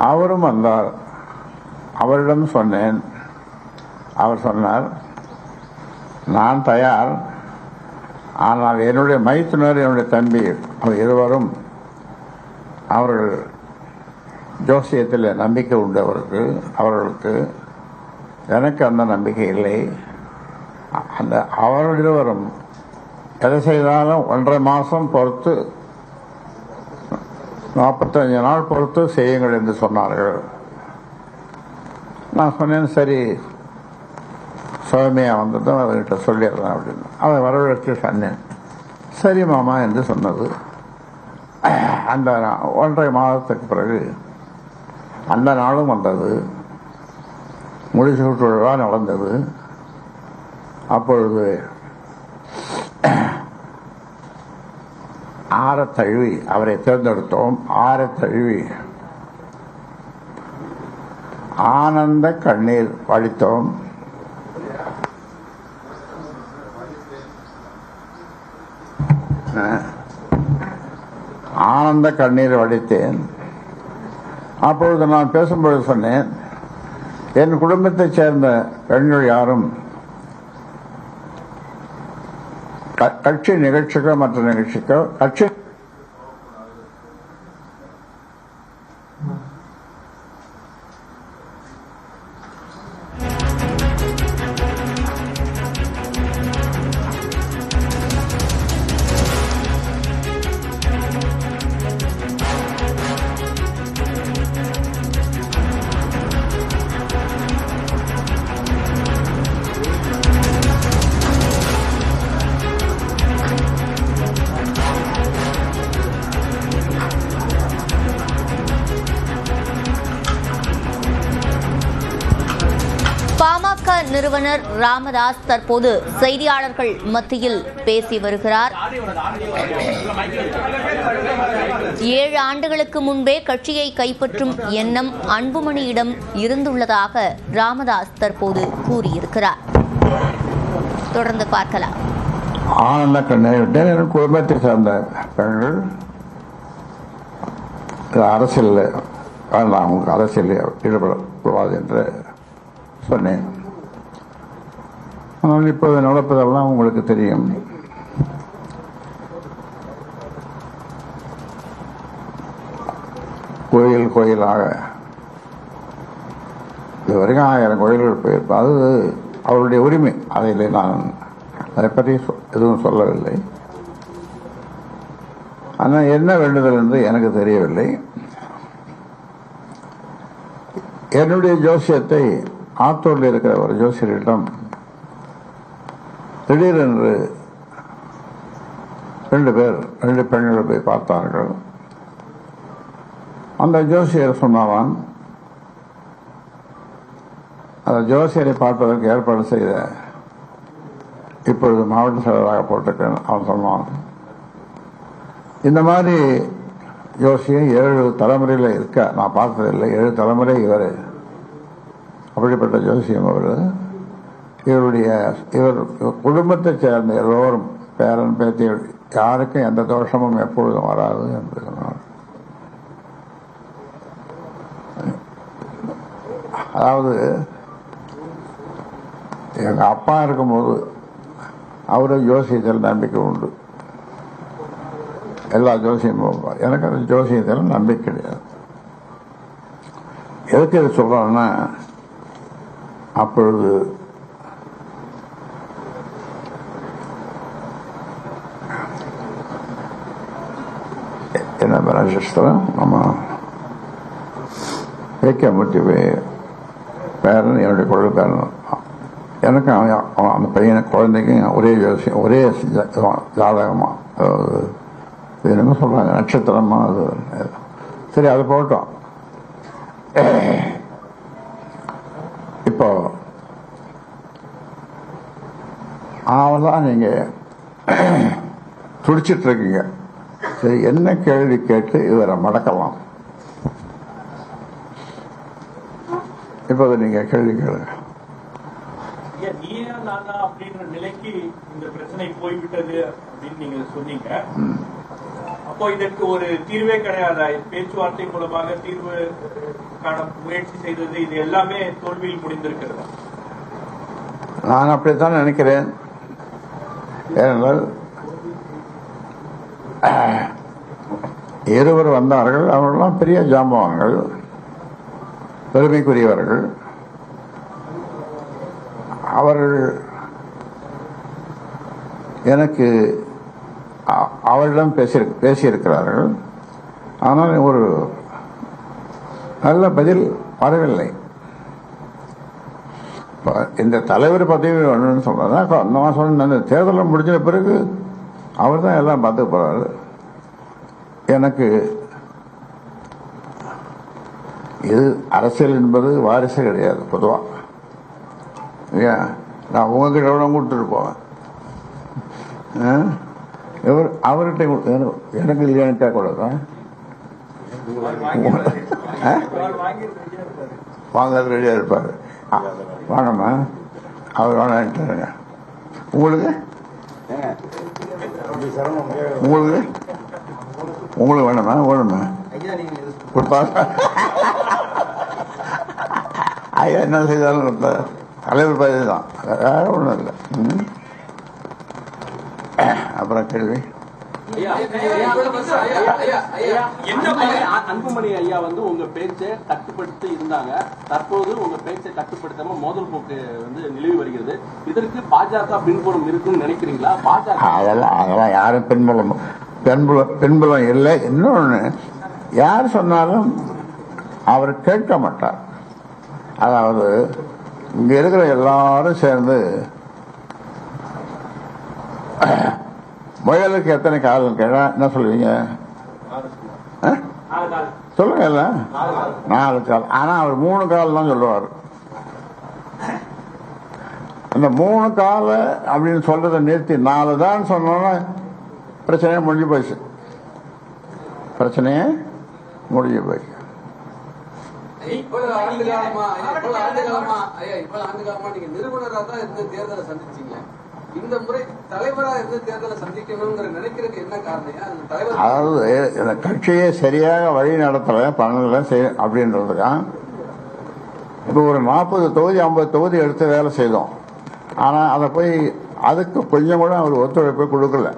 அவரும் வந்தார். அவரிடம் சொன்னேன். அவர் சொன்னார், நான் தயார், ஆனால் என்னுடைய மைத்துனர் என்னுடைய தம்பி அவர் இருவரும் அவர்கள் ஜோசியத்தில் நம்பிக்கை உண்டு அவர்களுக்கு. எனக்கு அந்த நம்பிக்கை இல்லை. அந்த அவர்கள் இருவரும் எதை செய்தாலும் 1.5 மாதம் பொறுத்து 45 நாள் பொறுத்து செய்யுங்கள் என்று சொன்னார்கள். நான் சொன்னேன், சரி சுவாமியா வந்ததும் அவர்கிட்ட சொல்லிடுறேன் அப்படின்னு. அதை வரவழைச்சு சொன்னேன். சரி மாமா என்று சொன்னது. அந்த 1.5 மாதத்துக்கு பிறகு அந்த நாளும் வந்தது. முடிசூட்டு விழா நடந்தது. அப்பொழுது ஆறத் தழுவி அவரை தேர்ந்தெடுத்தோம். ஆறத் தழுவி ஆனந்த கண்ணீர் வடித்தோம். ஆனந்த கண்ணீர் வடித்தேன். அப்பொழுது நான் பேசும்பொழுது சொன்னேன், என் குடும்பத்தைச் சேர்ந்த பெண்கள் யாரும் கட்சி நிகழ்ச்சிக்கோ மற்ற நிகழ்ச்சிக்கோ கட்சி நிறுவனர் ராமதாஸ் தற்போது செய்தியாளர்கள் மத்தியில் பேசி வருகிறார். 7 ஆண்டுகளுக்கு முன்பே கட்சியை கைப்பற்றும் எண்ணம் அன்புமணியிடம் இருந்துள்ளதாக ராமதாஸ் தற்போது கூறியிருக்கிறார். தொடர்ந்து பார்க்கலாம். ஆனந்த கண்ணீர் குடும்பத்தை சார்ந்த பெண்கள் அரசியல் வேண்டாம், அரசியலில் ஈடுபடக்கூடாது என்று சொன்னேன். ஆனால் இப்போது நடப்பதெல்லாம் உங்களுக்கு தெரியும். கோயிலாக இதுவரைக்கும் 1000 கோயில்கள் போயிருப்போம். அது அவருடைய உரிமை. அதில் நான் அதை பற்றி எதுவும் சொல்லவில்லை. ஆனால் என்ன வேண்டுதல் என்று எனக்கு தெரியவில்லை. என்னுடைய ஜோசியத்தை ஆத்தூரில் இருக்கிற ஒரு ஜோசியரிடம் திடீரென்று 2 பெண்கள் போய் பார்த்தார்கள். அந்த ஜோசியர் சொன்னான், அந்த ஜோசியரை பார்ப்பதற்கு ஏற்பாடு செய்த இப்பொழுது மாவட்ட செயலராக போட்டிருக்கேன். அவன் சொன்னான், இந்த மாதிரி ஜோசியம் 7 தலைமுறையில் இருக்க நான் பார்த்ததில்லை. 7 தலைமுறை இவர் அப்படிப்பட்ட ஜோசியம். இவர் குடும்பத்தைச் சேர்ந்த எல்லோரும் பேரன் பேத்திகள் யாருக்கும் எந்த தோஷமும் எப்பொழுதும் வராது என்று சொன்னார். அதாவது எங்க அப்பா இருக்கும்போது அவரு ஜோசியத்தில் நம்பிக்கை உண்டு. எல்லா ஜோசியமும். எனக்கு அந்த ஜோசியத்தில் நம்பிக்கை கிடையாது. எதுக்கு இது சொல்றேன்னா, அப்பொழுது என்ன நட்சத்திரம் நம்ம வைக்கமுட்டி பேரன், என்னுடைய குழந்தை பேரன். எனக்கு அந்த பையனை குழந்தைக்கும் ஒரே ஜோசியம், ஒரே ஜாதகமா. அதாவது என்ன சொல்றாங்க, நட்சத்திரமா. அது சரி, அது போட்டோம். இப்போ அவெல்லாம் நீங்க துடிச்சிட்டு இருக்கீங்க. சரி, என்ன கேள்வி கேட்டு இவரை மடக்கலாம். இப்போது நீங்க கேள்வி கேளுங்க. அப்படின்ற நிலைக்கு இந்த பிரச்சனை போய்விட்டது அப்படின்னு நீங்க சொன்னீங்க. அப்ப அப்போ இதற்கு ஒரு தீர்வே கிடையாது. பேச்சுவார்த்தை மூலமாக தீர்வு காண முயற்சி செய்தது, இது எல்லாமே தோல்வியில் முடிந்திருக்கிறது. நான் அப்படித்தான் நினைக்கிறேன். ஏனென்றால் இருவர் வந்தார்கள், அவர்களெல்லாம் பெரிய ஜாம்பவான்கள், பெருமைக்குரியவர்கள். அவர்கள் எனக்கு அவரிடம் பேசியிருக்கிறார்கள். ஆனால் ஒரு நல்ல பதில் வரவில்லை. இந்த தலைவர் பதவி வேணும்னு சொல்றதா நான் சொன்ன தேர்தலில் முடிஞ்ச பிறகு அவர் தான் எல்லாம் பார்த்து போறாரு. எனக்கு இது அரசியல் என்பது வாரிசு கிடையாது. பொதுவாக நான் உங்ககிட்ட எவ்வளோ கொடுத்துட்டு போவேன். அவர்கிட்ட எனக்கு இல்லையானுட்டா கூடாதான் வாங்கிறது ரெடியா இருப்பாரு. வாங்கம்மா, அவர் வேணான்ட்டாருங்க. உங்களுக்கு உங்களுக்கு உங்களுக்கு வேணுமா? வேணுமா கொடுப்பாங்க. ஐயா என்ன செய்தாலும் தலைவர் பதவி தான், வேற ஒன்றும் இல்லை. அப்புறம் கேள்வி. அன்புமணி ஐயா வந்து உங்க பேச்சை கட்டுப்படுத்தி இருந்தாங்க. தற்போது உங்க பேச்சை கட்டுப்படுத்தாம மோதல் போக்கு வந்து நிலவி வருகிறது. இதற்கு பாஜக பின்புலம் இருக்குன்னு நினைக்கிறீங்களா? பாஜக அதெல்லாம் யாரும் பின்புலம் இல்லை. இன்னொன்னு, யார் சொன்னாலும் அவர் கேட்க மாட்டார். அதாவது இங்க இருக்கிற எல்லாரும் சேர்ந்து முயலுக்கு எத்தனை காலம் கேட்டா என்ன சொல்லுவீங்க? சொல்லுங்க. இல்ல 4 கால். ஆனா அவர் 3 கால் தான் சொல்லுவார். அந்த 3 கால அப்படின்னு சொல்றதை நிறுத்தி 4 தான் சொன்னோன்னா பிரச்சனையே முடிஞ்சு போயிடுச்சு. பிரச்சனையே முடிஞ்சு போயிடுச்சு. இவ்வளவு ஆண்டு காலமா நீங்க நிறுவனரா தான் இருந்து தேர்தலை சந்திச்சீங்க. இந்த முறை தலைவரா இருந்து தேர்தலை சந்திக்கணுங்கிற நினைக்கிறது என்ன காரணம்? அதாவது இந்த கட்சியை சரியாக வழி நடத்தல பண்ணல அப்படின்றதுதான். இப்போ ஒரு 40 தொகுதி 50 தொகுதி எடுத்து வேலை செய்தோம். ஆனா அதை போய் அதுக்கு கொஞ்சம் கூட அவர் ஒத்துழைப்பை கொடுக்கல.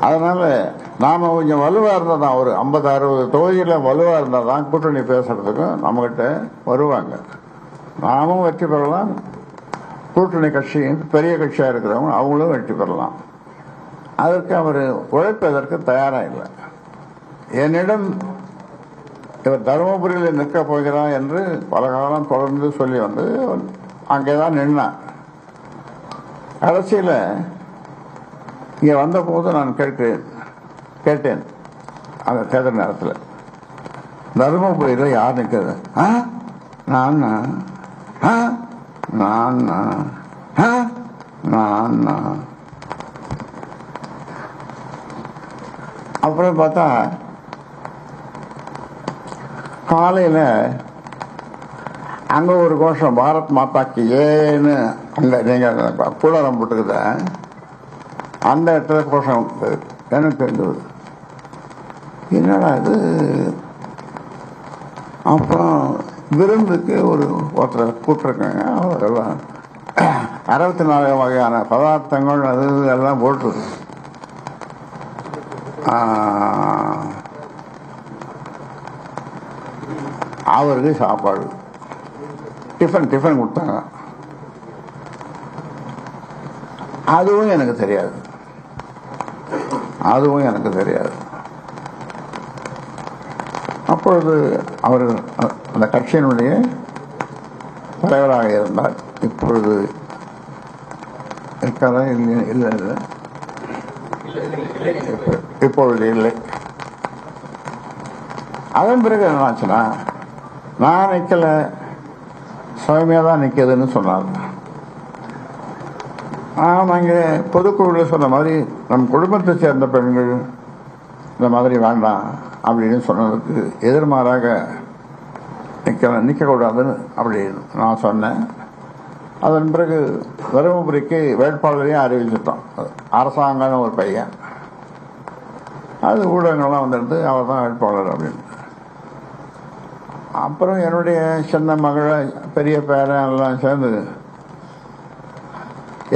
அதனால நாம கொஞ்சம் வலுவா இருந்தா தான், ஒரு 50-60 தொகுதியில வலுவா இருந்தா தான் கூட்டணி பேசுறதுக்கும் நம்ம கிட்ட வருவாங்க. நாமும் வெற்றி பெறலாம், கூட்டணி கட்சி பெரிய கட்சியா இருக்கிறவங்க அவங்களும் வெற்றி பெறலாம். அதற்கு அவர் உழைப்பதற்கு தயாரா இல்லை. என்னிடம் இவர் தருமபுரியில் நிற்க போகிறார் என்று பல காலம் தொடர்ந்து சொல்லி வந்து அங்கேதான் நின்னார். கடைசியில் இங்க வந்த போது நான் கேட்டேன் அந்த தேர்தல் நேரத்தில், தருமபுரியில் யார் நிற்கிறது? நான் அப்புறம் பார்த்தா காலையில அங்க ஒரு கோஷம், பாரத் மாதாக்கு ஏன்னு அங்க நீங்க கூடாரம் போட்டுக்குத அந்த இடத்துல கோஷம் எனக்கு தெரிஞ்சது. என்னடா இது? அப்புறம் விருந்துக்கு ஒருத்தர் கூப்பிட்டுருக்காங்க. அவரெல்லாம் 64 வகையான பதார்த்தங்கள் அது எல்லாம் போட்டு அவருக்கு சாப்பாடு டிஃபன் கொடுத்தாங்க. அதுவும் எனக்கு தெரியாது. அப்பொழுது அவர் அந்த கட்சியினுடைய தலைவராக இருந்தார். இப்பொழுது இருக்காரா? இல்லை, இப்பொழுது இல்லை. அதன் பிறகு என்ன ஆச்சுன்னா, நான் நிக்கல, சுயமையா தான் நிற்கிதுன்னு சொன்னார். நாங்க பொதுக்குழுவில் சொன்ன மாதிரி நம் குடும்பத்தை சேர்ந்த பெண்கள் இந்த மாதிரி வேண்டாம் அப்படின்னு சொன்னதுக்கு எதிர்மாறாக நிற்கக்கூடாதுன்னு அப்படின்னு நான் சொன்னேன். அதன் பிறகு தருமபுரிக்கு வேட்பாளரையும் அறிவிச்சிட்டோம். அரசாங்கம்னு ஒரு பையன், அது ஊடகங்கள்லாம் வந்துடுது, அவர் தான் வேட்பாளர் அப்படின்னு. அப்புறம் என்னுடைய சின்ன மகளை பெரிய பேரன் எல்லாம் சேர்ந்து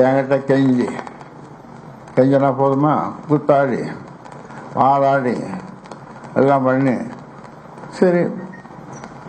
என்கிட்ட கெஞ்சினா போதுமா, குத்தாடி வாதாடி எல்லாம் பண்ணி சரி